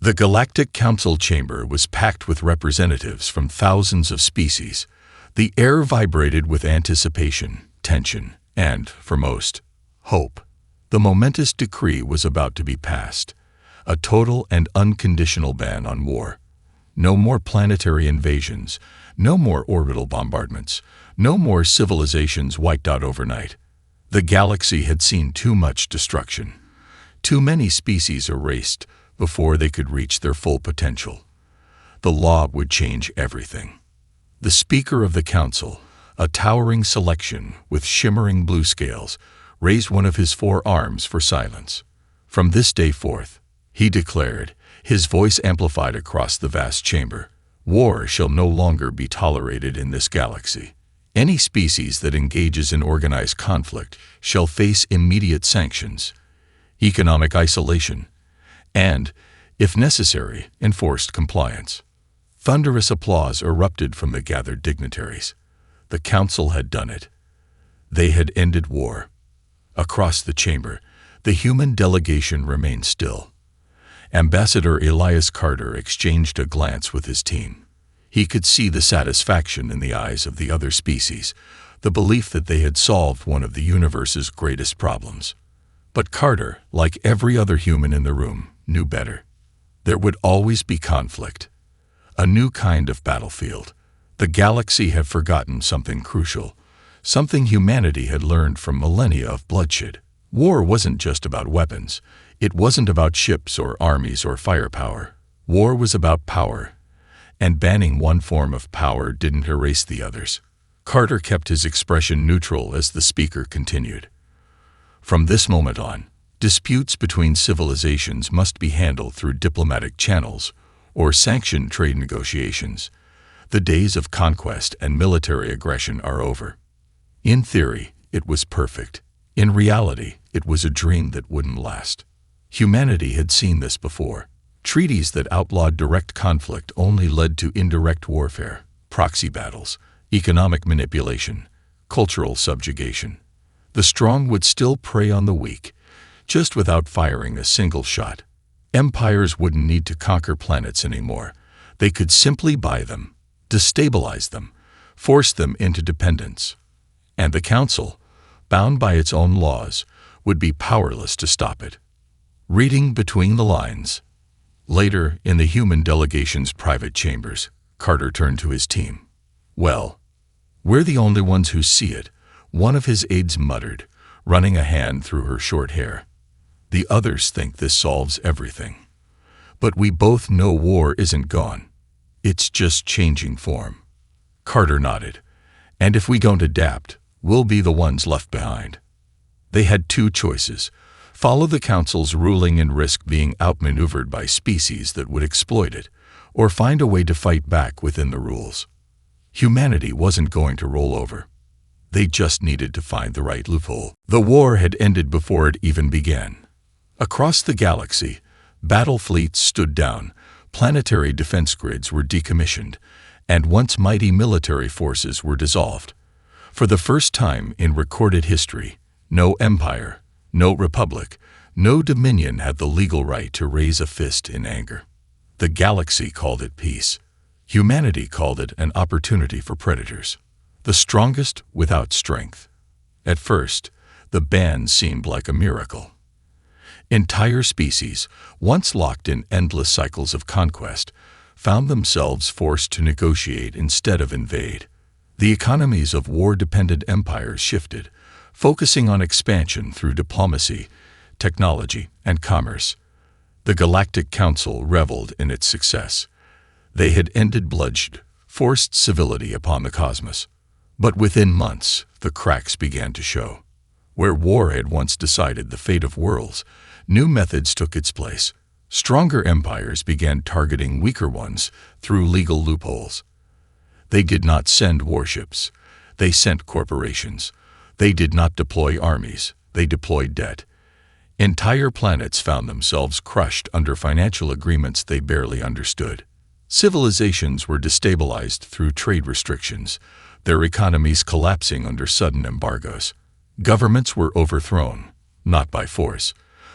The Galactic Council chamber was packed with representatives from thousands of species. The air vibrated with anticipation, tension, and, for most, hope. The momentous decree was about to be passed. A total and unconditional ban on war. No more planetary invasions, no more orbital bombardments, no more civilizations wiped out overnight. The galaxy had seen too much destruction. Too many species erased before they could reach their full potential. The law would change everything. The Speaker of the Council, a towering selection with shimmering blue scales, raised one of his 4 arms for silence. From this day forth, he declared, his voice amplified across the vast chamber, war shall no longer be tolerated in this galaxy. Any species that engages in organized conflict shall face immediate sanctions, economic isolation, and, if necessary, enforced compliance. Thunderous applause erupted from the gathered dignitaries. The council had done it. They had ended war. Across the chamber, the human delegation remained still. Ambassador Elias Carter exchanged a glance with his team. He could see the satisfaction in the eyes of the other species, the belief that they had solved one of the universe's greatest problems. But Carter, like every other human in the room, knew better. There would always be conflict. A new kind of battlefield. The galaxy had forgotten something crucial, something humanity had learned from millennia of bloodshed. War wasn't just about weapons. It wasn't about ships or armies or firepower. War was about power, and banning one form of power didn't erase the others. Carter kept his expression neutral as the speaker continued. From this moment on, disputes between civilizations must be handled through diplomatic channels or sanctioned trade negotiations. The days of conquest and military aggression are over. In theory, it was perfect. In reality, it was a dream that wouldn't last. Humanity had seen this before. Treaties that outlawed direct conflict only led to indirect warfare, proxy battles, economic manipulation, cultural subjugation. The strong would still prey on the weak, just without firing a single shot. Empires wouldn't need to conquer planets anymore. They could simply buy them, destabilize them, force them into dependence. And the Council, bound by its own laws, would be powerless to stop it. Reading between the lines. Later, in the human delegation's private chambers, Carter turned to his team. "Well, we're the only ones who see it," one of his aides muttered, running a hand through her short hair. "The others think this solves everything. But we both know war isn't gone. It's just changing form." Carter nodded. "And if we don't adapt, we'll be the ones left behind." They had 2 choices: follow the Council's ruling and risk being outmaneuvered by species that would exploit it, or find a way to fight back within the rules. Humanity wasn't going to roll over. They just needed to find the right loophole. The war had ended before it even began. Across the galaxy, battle fleets stood down, planetary defense grids were decommissioned, and once mighty military forces were dissolved. For the first time in recorded history, no empire, no republic, no dominion had the legal right to raise a fist in anger. The galaxy called it peace. Humanity called it an opportunity for predators. The strongest without strength. At first, the ban seemed like a miracle. Entire species, once locked in endless cycles of conquest, found themselves forced to negotiate instead of invade. The economies of war-dependent empires shifted, focusing on expansion through diplomacy, technology, and commerce. The Galactic Council reveled in its success. They had ended bloodshed, forced civility upon the cosmos. But within months, the cracks began to show. Where war had once decided the fate of worlds, new methods took its place. Stronger empires began targeting weaker ones through legal loopholes. They did not send warships. They sent corporations. They did not deploy armies. They deployed debt. Entire planets found themselves crushed under financial agreements they barely understood. Civilizations were destabilized through trade restrictions, their economies collapsing under sudden embargoes. Governments were overthrown, not by force,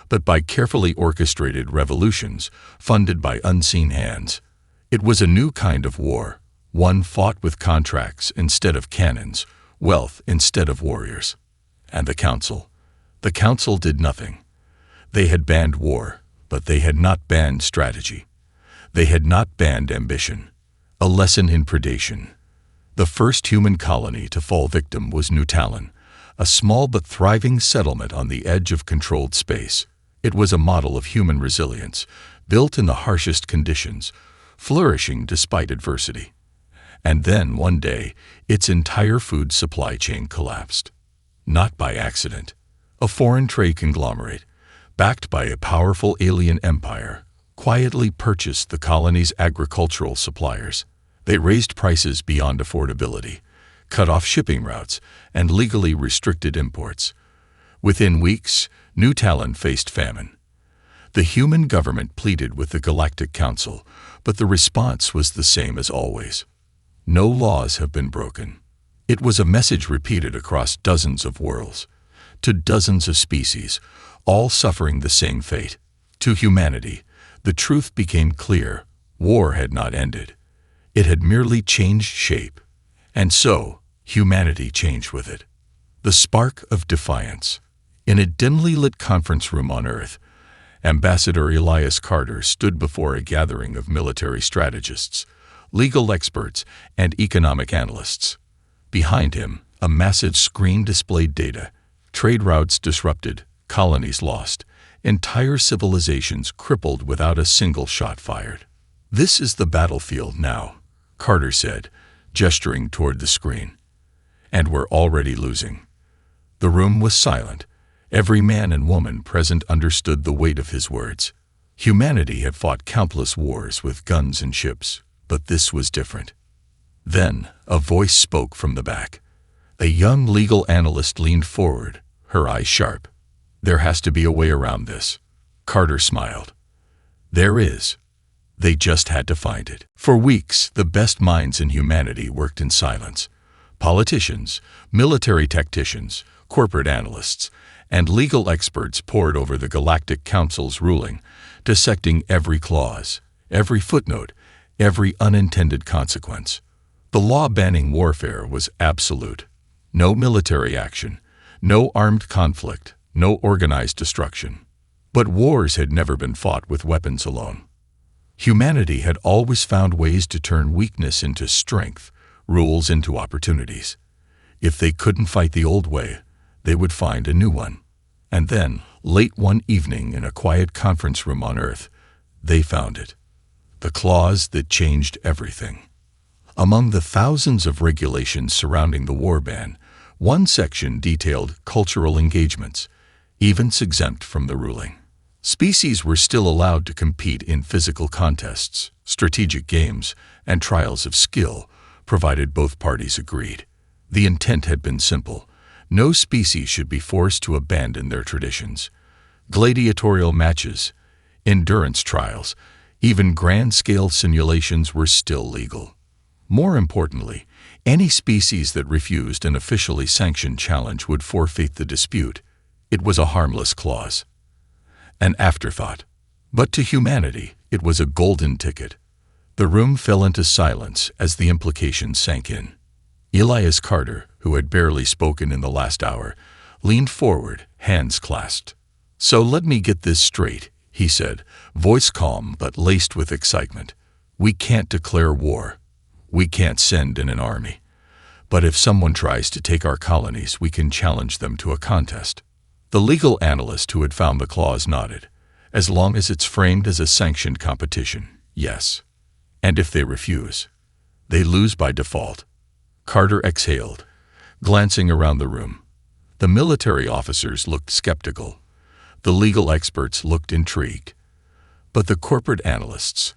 but by carefully orchestrated revolutions funded by unseen hands. It was a new kind of war, one fought with contracts instead of cannons, wealth instead of warriors. And the Council? The Council did nothing. They had banned war, but they had not banned strategy. They had not banned ambition. A lesson in predation. The first human colony to fall victim was New Talon, a small but thriving settlement on the edge of controlled space. It was a model of human resilience, built in the harshest conditions, flourishing despite adversity. And then, one day, its entire food supply chain collapsed. Not by accident. A foreign trade conglomerate, backed by a powerful alien empire, quietly purchased the colony's agricultural suppliers. They raised prices beyond affordability, cut off shipping routes, and legally restricted imports. Within weeks, New Talon faced famine. The human government pleaded with the Galactic Council, but the response was the same as always. No laws have been broken. It was a message repeated across dozens of worlds, to dozens of species, all suffering the same fate. To humanity, the truth became clear. War had not ended. It had merely changed shape. And so, humanity changed with it. The spark of defiance. In a dimly lit conference room on Earth, Ambassador Elias Carter stood before a gathering of military strategists, legal experts, and economic analysts. Behind him, a massive screen displayed data. Trade routes disrupted, colonies lost, entire civilizations crippled without a single shot fired. "This is the battlefield now," Carter said, gesturing toward the screen. "And we're already losing." The room was silent. Every man and woman present understood the weight of his words. Humanity had fought countless wars with guns and ships, but this was different. Then, a voice spoke from the back. A young legal analyst leaned forward, her eyes sharp. "There has to be a way around this." Carter smiled. "There is. They just had to find it." For weeks, the best minds in humanity worked in silence. Politicians, military tacticians, corporate analysts, and legal experts pored over the Galactic Council's ruling, dissecting every clause, every footnote, every unintended consequence. The law banning warfare was absolute. No military action, no armed conflict, no organized destruction. But wars had never been fought with weapons alone. Humanity had always found ways to turn weakness into strength, rules into opportunities. If they couldn't fight the old way, they would find a new one. And then, late one evening in a quiet conference room on Earth, they found it. The clause that changed everything. Among the thousands of regulations surrounding the war ban, one section detailed cultural engagements, events exempt from the ruling. Species were still allowed to compete in physical contests, strategic games, and trials of skill, provided both parties agreed. The intent had been simple. No species should be forced to abandon their traditions. Gladiatorial matches, endurance trials, even grand-scale simulations were still legal. More importantly, any species that refused an officially sanctioned challenge would forfeit the dispute. It was a harmless clause. An afterthought. But to humanity, it was a golden ticket. The room fell into silence as the implications sank in. Elias Carter, who had barely spoken in the last hour, leaned forward, hands clasped. "So let me get this straight," he said, voice calm but laced with excitement. "We can't declare war. We can't send in an army. But if someone tries to take our colonies, we can challenge them to a contest." The legal analyst who had found the clause nodded. "As long as it's framed as a sanctioned competition, yes. And if they refuse, they lose by default." Carter exhaled, glancing around the room. The military officers looked skeptical. The legal experts looked intrigued. But the corporate analysts,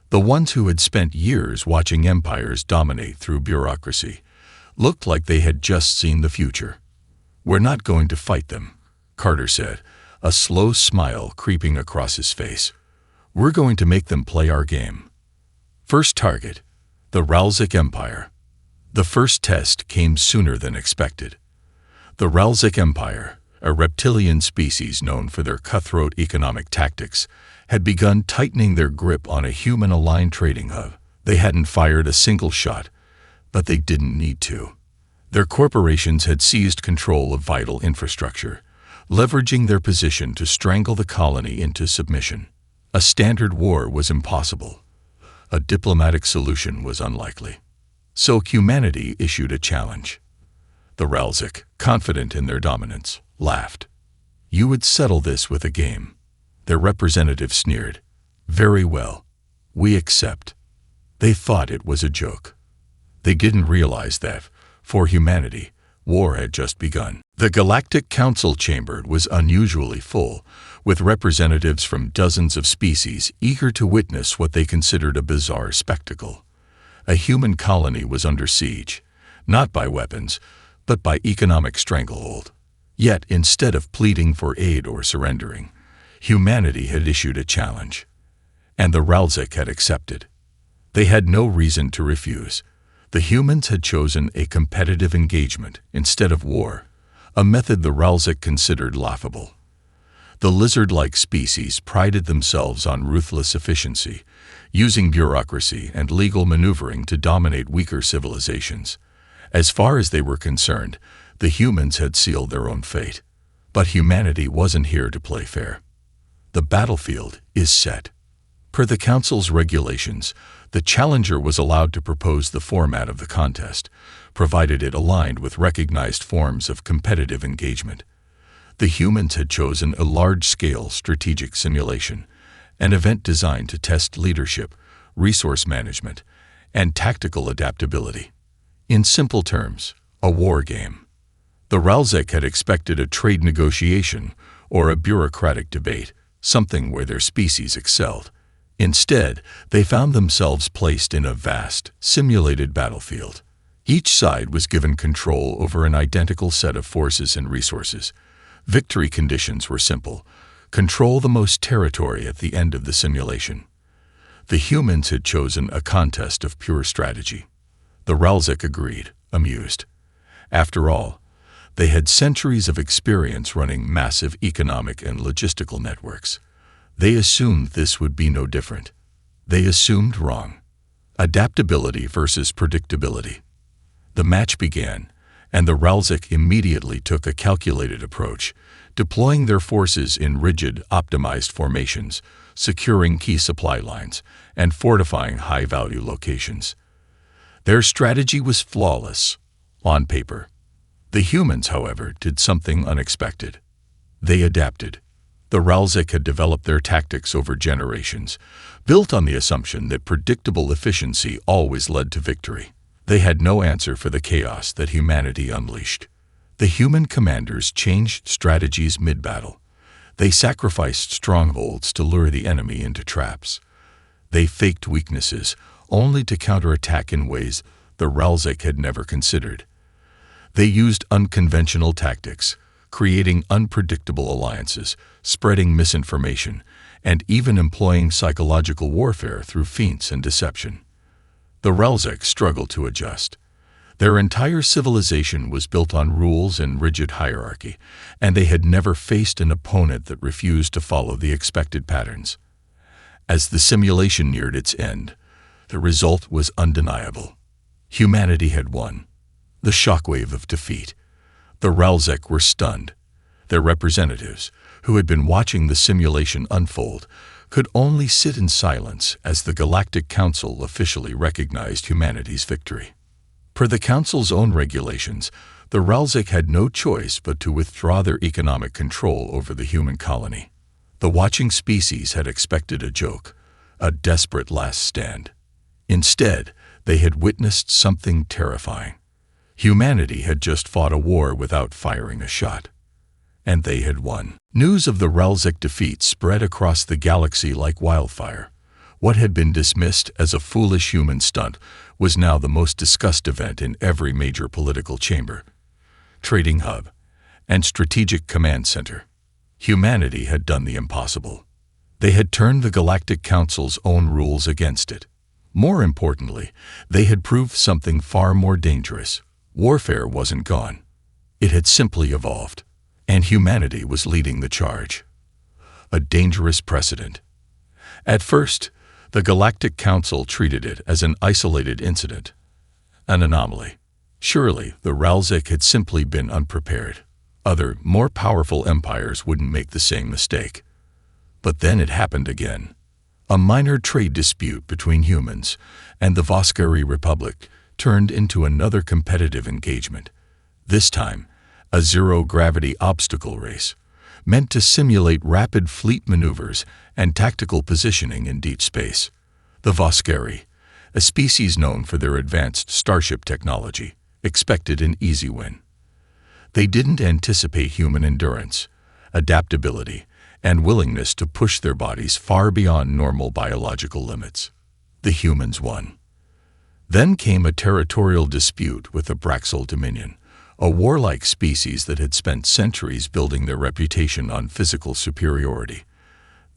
the ones who had spent years watching empires dominate through bureaucracy, looked like they had just seen the future. "We're not going to fight them," Carter said, a slow smile creeping across his face. "We're going to make them play our game." First target, the Ralzic Empire. The first test came sooner than expected. The Ralzic Empire, a reptilian species known for their cutthroat economic tactics, had begun tightening their grip on a human-aligned trading hub. They hadn't fired a single shot, but they didn't need to. Their corporations had seized control of vital infrastructure, leveraging their position to strangle the colony into submission. A standard war was impossible. A diplomatic solution was unlikely. So humanity issued a challenge. The Ralzik, confident in their dominance, laughed. You would settle this with a game. Their representative sneered. Very well. We accept. They thought it was a joke. They didn't realize that, for humanity, war had just begun. The Galactic Council chamber was unusually full, with representatives from dozens of species eager to witness what they considered a bizarre spectacle. A human colony was under siege, not by weapons, but by economic stranglehold. Yet, instead of pleading for aid or surrendering, humanity had issued a challenge, and the Ralzik had accepted. They had no reason to refuse. The humans had chosen a competitive engagement instead of war, a method the Ralzik considered laughable. The lizard-like species prided themselves on ruthless efficiency, using bureaucracy and legal maneuvering to dominate weaker civilizations. As far as they were concerned, the humans had sealed their own fate. But humanity wasn't here to play fair. The battlefield is set. Per the Council's regulations, the challenger was allowed to propose the format of the contest, provided it aligned with recognized forms of competitive engagement. The humans had chosen a large-scale strategic simulation, an event designed to test leadership, resource management, and tactical adaptability. In simple terms, a war game. The Ralzik had expected a trade negotiation or a bureaucratic debate, something where their species excelled. Instead, they found themselves placed in a vast, simulated battlefield. Each side was given control over an identical set of forces and resources. Victory conditions were simple. Control the most territory at the end of the simulation. The humans had chosen a contest of pure strategy. The Ralzik agreed, amused. After all, they had centuries of experience running massive economic and logistical networks. They assumed this would be no different. They assumed wrong. Adaptability versus predictability. The match began, and the Ralzik immediately took a calculated approach, deploying their forces in rigid, optimized formations, securing key supply lines, and fortifying high-value locations. Their strategy was flawless, on paper. The humans, however, did something unexpected. They adapted. The Ralzik had developed their tactics over generations, built on the assumption that predictable efficiency always led to victory. They had no answer for the chaos that humanity unleashed. The human commanders changed strategies mid-battle. They sacrificed strongholds to lure the enemy into traps. They faked weaknesses, only to counterattack in ways the Ralzik had never considered. They used unconventional tactics, creating unpredictable alliances, spreading misinformation, and even employing psychological warfare through feints and deception. The Ralzik struggled to adjust. Their entire civilization was built on rules and rigid hierarchy, and they had never faced an opponent that refused to follow the expected patterns. As the simulation neared its end, the result was undeniable. Humanity had won. The shockwave of defeat. The Ralzik were stunned. Their representatives, who had been watching the simulation unfold, could only sit in silence as the Galactic Council officially recognized humanity's victory. Per the Council's own regulations, the Ralzik had no choice but to withdraw their economic control over the human colony. The watching species had expected a joke, a desperate last stand. Instead, they had witnessed something terrifying. Humanity had just fought a war without firing a shot. And they had won. News of the Ralzik defeat spread across the galaxy like wildfire. What had been dismissed as a foolish human stunt was now the most discussed event in every major political chamber, trading hub, and strategic command center. Humanity had done the impossible. They had turned the Galactic Council's own rules against it. More importantly, they had proved something far more dangerous. Warfare wasn't gone. It had simply evolved. and humanity was leading the charge. A dangerous precedent. At first, the Galactic Council treated it as an isolated incident, an anomaly. Surely, the Ralzik had simply been unprepared. Other, more powerful empires wouldn't make the same mistake. But then it happened again. A minor trade dispute between humans and the Voskari Republic turned into another competitive engagement. This time, a zero-gravity obstacle race, meant to simulate rapid fleet maneuvers and tactical positioning in deep space. The Voskari, a species known for their advanced starship technology, expected an easy win. They didn't anticipate human endurance, adaptability, and willingness to push their bodies far beyond normal biological limits. The humans won. Then came a territorial dispute with the Braxel Dominion, a warlike species that had spent centuries building their reputation on physical superiority.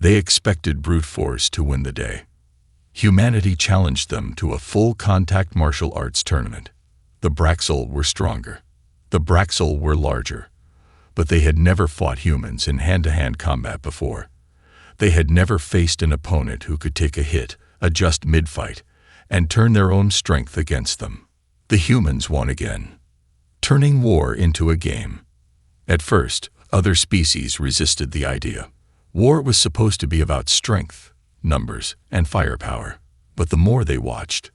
They expected brute force to win the day. Humanity challenged them to a full-contact martial arts tournament. The Braxel were stronger. The Braxel were larger. But they had never fought humans in hand-to-hand combat before. They had never faced an opponent who could take a hit, adjust mid-fight, and turn their own strength against them. The humans won again, turning war into a game. At first, other species resisted the idea. War was supposed to be about strength, numbers, and firepower. But the more they watched,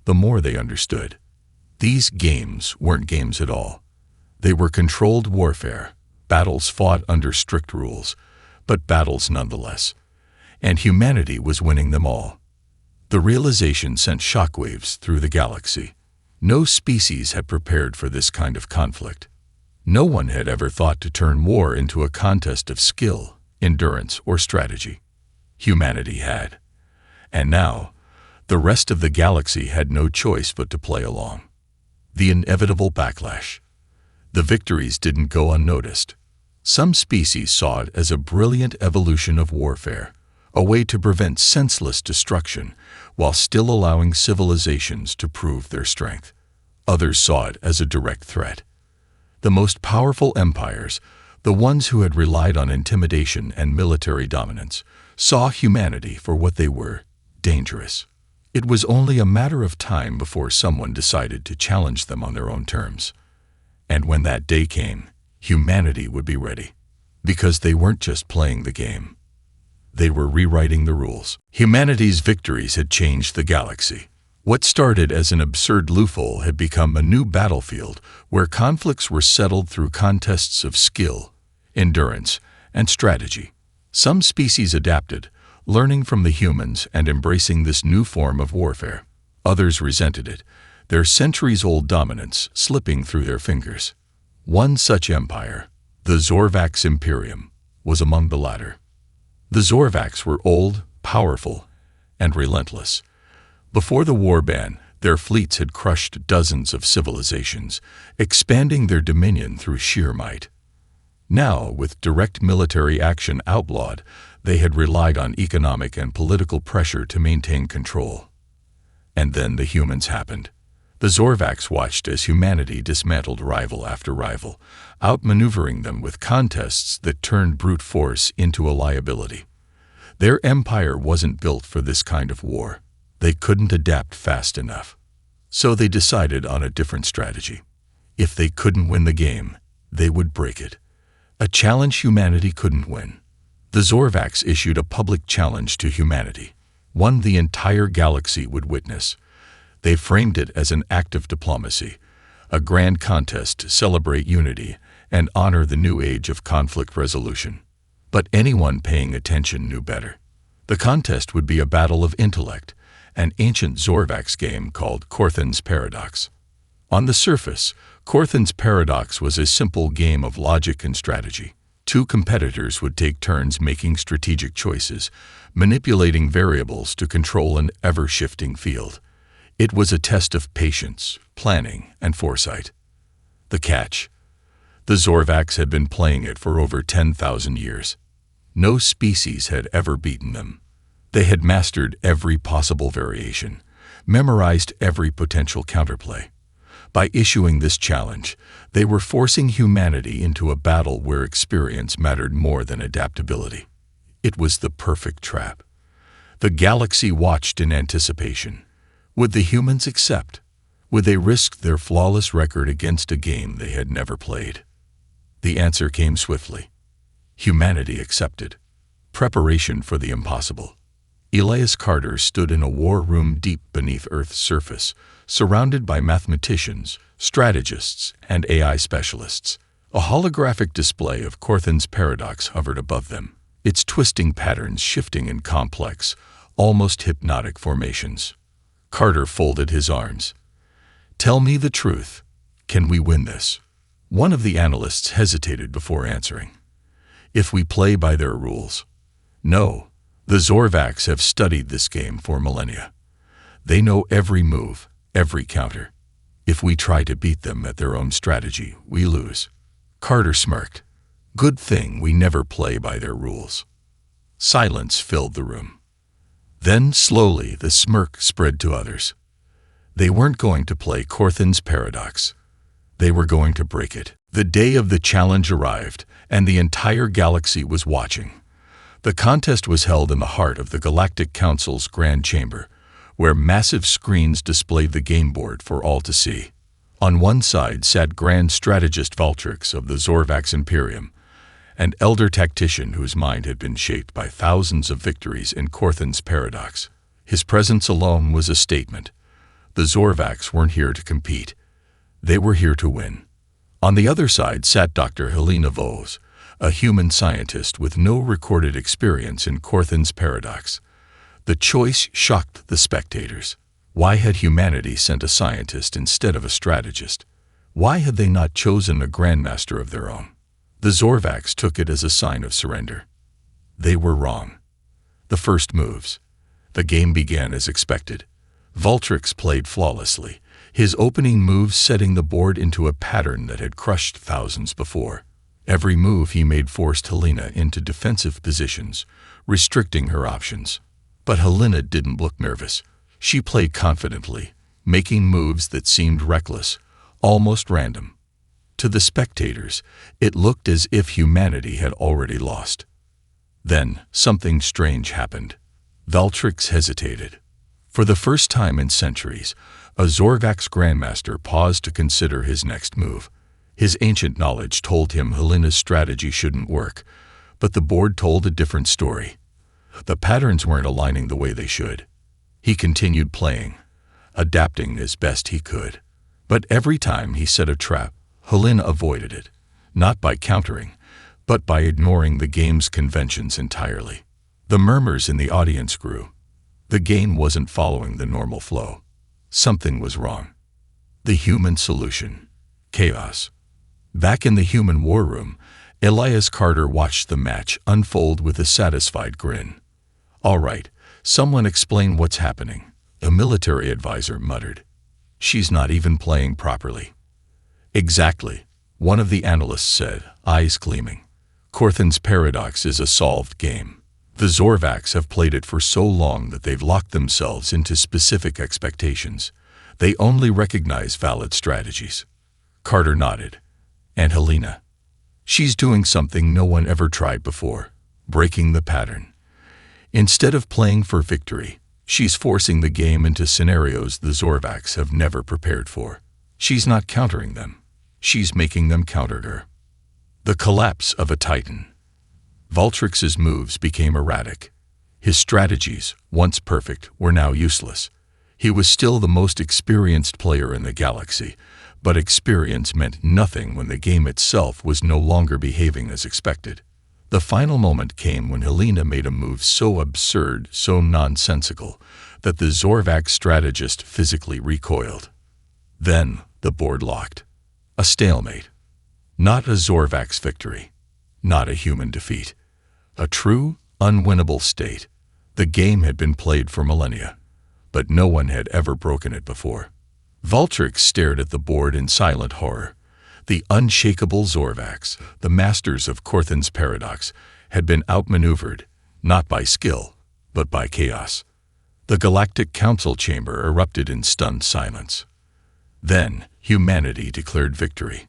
the more they understood. These games weren't games at all. They were controlled warfare, battles fought under strict rules, but battles nonetheless. And humanity was winning them all. The realization sent shockwaves through the galaxy. No species had prepared for this kind of conflict. No one had ever thought to turn war into a contest of skill, endurance, or strategy. Humanity had. And now, the rest of the galaxy had no choice but to play along. The inevitable backlash. The victories didn't go unnoticed. Some species saw it as a brilliant evolution of warfare, a way to prevent senseless destruction while still allowing civilizations to prove their strength. Others saw it as a direct threat. The most powerful empires, the ones who had relied on intimidation and military dominance, saw humanity for what they were, dangerous. It was only a matter of time before someone decided to challenge them on their own terms. And when that day came, humanity would be ready. Because they weren't just playing the game. They were rewriting the rules. Humanity's victories had changed the galaxy. What started as an absurd loophole had become a new battlefield where conflicts were settled through contests of skill, endurance, and strategy. Some species adapted, learning from the humans and embracing this new form of warfare. Others resented it, their centuries-old dominance slipping through their fingers. One such empire, the Zorvax Imperium, was among the latter. The Zorvax were old, powerful, and relentless. Before the warban, their fleets had crushed dozens of civilizations, expanding their dominion through sheer might. Now, with direct military action outlawed, they had relied on economic and political pressure to maintain control. And then the humans happened. The Zorvax watched as humanity dismantled rival after rival, outmaneuvering them with contests that turned brute force into a liability. Their empire wasn't built for this kind of war. They couldn't adapt fast enough. So they decided on a different strategy. If they couldn't win the game, they would break it. A challenge humanity couldn't win. The Zorvax issued a public challenge to humanity, one the entire galaxy would witness. They framed it as an act of diplomacy, a grand contest to celebrate unity and honor the new age of conflict resolution. But anyone paying attention knew better. The contest would be a battle of intellect, an ancient Zorvax game called Corthan's Paradox. On the surface, Corthan's Paradox was a simple game of logic and strategy. Two competitors would take turns making strategic choices, manipulating variables to control an ever-shifting field. It was a test of patience, planning, and foresight. The catch: the Zorvax had been playing it for over 10,000 years. No species had ever beaten them. They had mastered every possible variation, memorized every potential counterplay. By issuing this challenge, they were forcing humanity into a battle where experience mattered more than adaptability. It was the perfect trap. The galaxy watched in anticipation. Would the humans accept? Would they risk their flawless record against a game they had never played? The answer came swiftly. Humanity accepted. Preparation for the impossible. Elias Carter stood in a war room deep beneath Earth's surface, surrounded by mathematicians, strategists, and AI specialists. A holographic display of Corthan's paradox hovered above them, its twisting patterns shifting in complex, almost hypnotic formations. Carter folded his arms. "Tell me the truth. Can we win this?" One of the analysts hesitated before answering. "If we play by their rules." "No. The Zorvacs have studied this game for millennia. They know every move, every counter. If we try to beat them at their own strategy, we lose." Carter smirked. "Good thing we never play by their rules." Silence filled the room. Then, slowly, the smirk spread to others. They weren't going to play Corthan's paradox. They were going to break it. The day of the challenge arrived, and the entire galaxy was watching. The contest was held in the heart of the Galactic Council's Grand Chamber, where massive screens displayed the game board for all to see. On one side sat Grand Strategist Valtrix of the Zorvax Imperium, an elder tactician whose mind had been shaped by thousands of victories in Corthan's paradox. His presence alone was a statement. The Zorvacs weren't here to compete. They were here to win. On the other side sat Dr. Helena Vos, a human scientist with no recorded experience in Corthan's paradox. The choice shocked the spectators. Why had humanity sent a scientist instead of a strategist? Why had they not chosen a grandmaster of their own? The Zorvacs took it as a sign of surrender. They were wrong. The first moves. The game began as expected. Valtrix played flawlessly, his opening moves setting the board into a pattern that had crushed thousands before. Every move he made forced Helena into defensive positions, restricting her options. But Helena didn't look nervous. She played confidently, making moves that seemed reckless, almost random. To the spectators, it looked as if humanity had already lost. Then, something strange happened. Valtrix hesitated. For the first time in centuries, a Zorvax Grandmaster paused to consider his next move. His ancient knowledge told him Helena's strategy shouldn't work, but the board told a different story. The patterns weren't aligning the way they should. He continued playing, adapting as best he could. But every time he set a trap, Helena avoided it, not by countering, but by ignoring the game's conventions entirely. The murmurs in the audience grew. The game wasn't following the normal flow. Something was wrong. The human solution: chaos. Back in the human war room, Elias Carter watched the match unfold with a satisfied grin. "All right, someone explain what's happening," a military advisor muttered. "She's not even playing properly." "Exactly," one of the analysts said, eyes gleaming. "Corthan's paradox is a solved game. The Zorvacs have played it for so long that they've locked themselves into specific expectations. They only recognize valid strategies." Carter nodded. "And Helena? She's doing something no one ever tried before, breaking the pattern. Instead of playing for victory, she's forcing the game into scenarios the Zorvacs have never prepared for. She's not countering them. She's making them counter her." The collapse of a titan. Valtrix's moves became erratic. His strategies, once perfect, were now useless. He was still the most experienced player in the galaxy, but experience meant nothing when the game itself was no longer behaving as expected. The final moment came when Helena made a move so absurd, so nonsensical, that the Zorvac strategist physically recoiled. Then the board locked. A stalemate. Not a Zorvac's victory. Not a human defeat. A true, unwinnable state. The game had been played for millennia, but no one had ever broken it before. Valtrix stared at the board in silent horror. The unshakable Zorvacs, the masters of Corthan's paradox, had been outmaneuvered, not by skill, but by chaos. The Galactic Council chamber erupted in stunned silence. Then, humanity declared victory.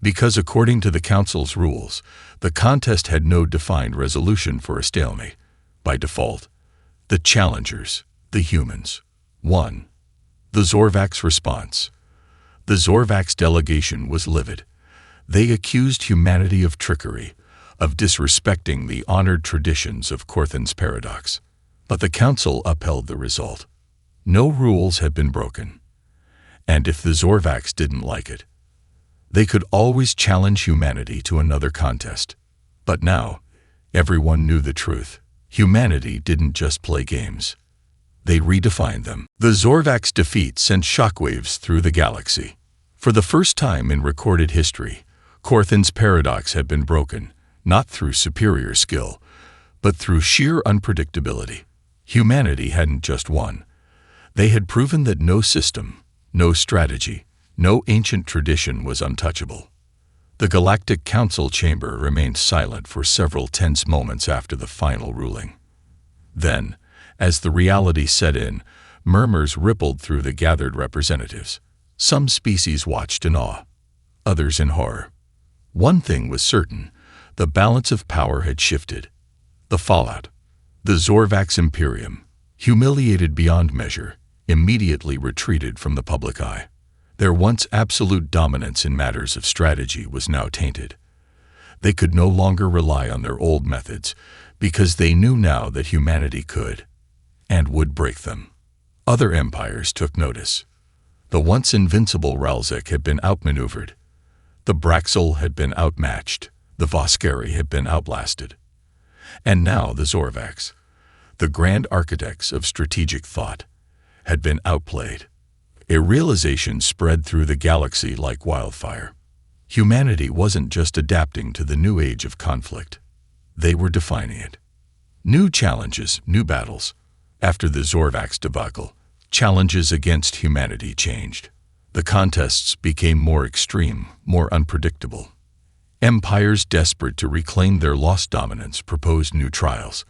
Because according to the Council's rules, the contest had no defined resolution for a stalemate. By default, the challengers, the humans, won. The Zorvax response. The Zorvax delegation was livid. They accused humanity of trickery, of disrespecting the honored traditions of Corthan's paradox. But the Council upheld the result. No rules had been broken. And if the Zorvax didn't like it, they could always challenge humanity to another contest. But now, everyone knew the truth. Humanity didn't just play games. They redefined them. The Zorvax defeat sent shockwaves through the galaxy. For the first time in recorded history, Corthan's paradox had been broken, not through superior skill, but through sheer unpredictability. Humanity hadn't just won. They had proven that no system, no strategy, no ancient tradition was untouchable. The Galactic Council chamber remained silent for several tense moments after the final ruling. Then, as the reality set in, murmurs rippled through the gathered representatives. Some species watched in awe, others in horror. One thing was certain: the balance of power had shifted. The fallout. The Zorvax Imperium, humiliated beyond measure, immediately retreated from the public eye. Their once absolute dominance in matters of strategy was now tainted. They could no longer rely on their old methods, because they knew now that humanity could, and would break them. Other empires took notice. The once invincible Ralzik had been outmaneuvered. The Braxel had been outmatched. The Voskeri had been outlasted. And now the Zorvax, the grand architects of strategic thought, had been outplayed. A realization spread through the galaxy like wildfire. Humanity wasn't just adapting to the new age of conflict. They were defining it. New challenges, new battles. After the Zorvax debacle, challenges against humanity changed. The contests became more extreme, more unpredictable. Empires desperate to reclaim their lost dominance proposed new trials,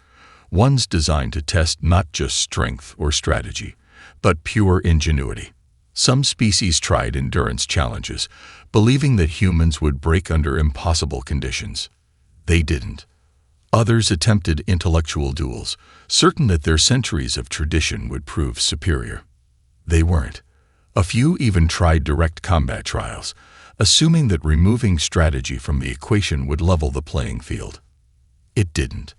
ones designed to test not just strength or strategy, but pure ingenuity. Some species tried endurance challenges, believing that humans would break under impossible conditions. They didn't. Others attempted intellectual duels, certain that their centuries of tradition would prove superior. They weren't. A few even tried direct combat trials, assuming that removing strategy from the equation would level the playing field. It didn't.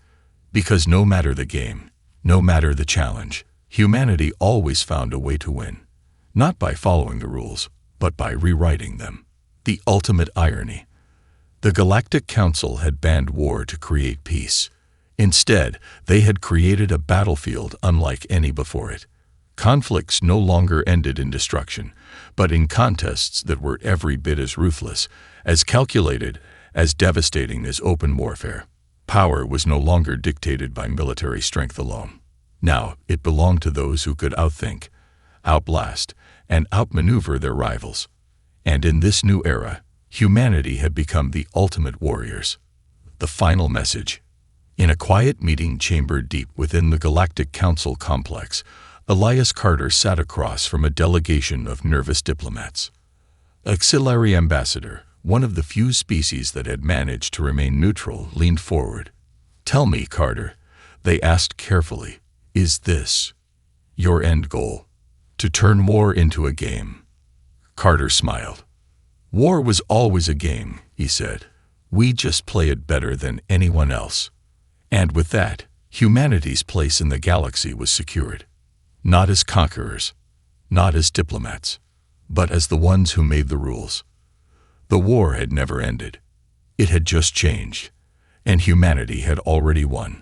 Because no matter the game, no matter the challenge, humanity always found a way to win. Not by following the rules, but by rewriting them. The ultimate irony. The Galactic Council had banned war to create peace. Instead, they had created a battlefield unlike any before it. Conflicts no longer ended in destruction, but in contests that were every bit as ruthless, as calculated, as devastating as open warfare. Power was no longer dictated by military strength alone. Now, it belonged to those who could outthink, outblast, and outmaneuver their rivals. And in this new era, humanity had become the ultimate warriors. The final message. In a quiet meeting chamber deep within the Galactic Council complex, Elias Carter sat across from a delegation of nervous diplomats. Auxiliary Ambassador, one of the few species that had managed to remain neutral, leaned forward. "Tell me, Carter," they asked carefully, "is this your end goal? To turn war into a game?" Carter smiled. "War was always a game," he said. "We just play it better than anyone else." And with that, humanity's place in the galaxy was secured. Not as conquerors, not as diplomats, but as the ones who made the rules. The war had never ended. It had just changed, and humanity had already won.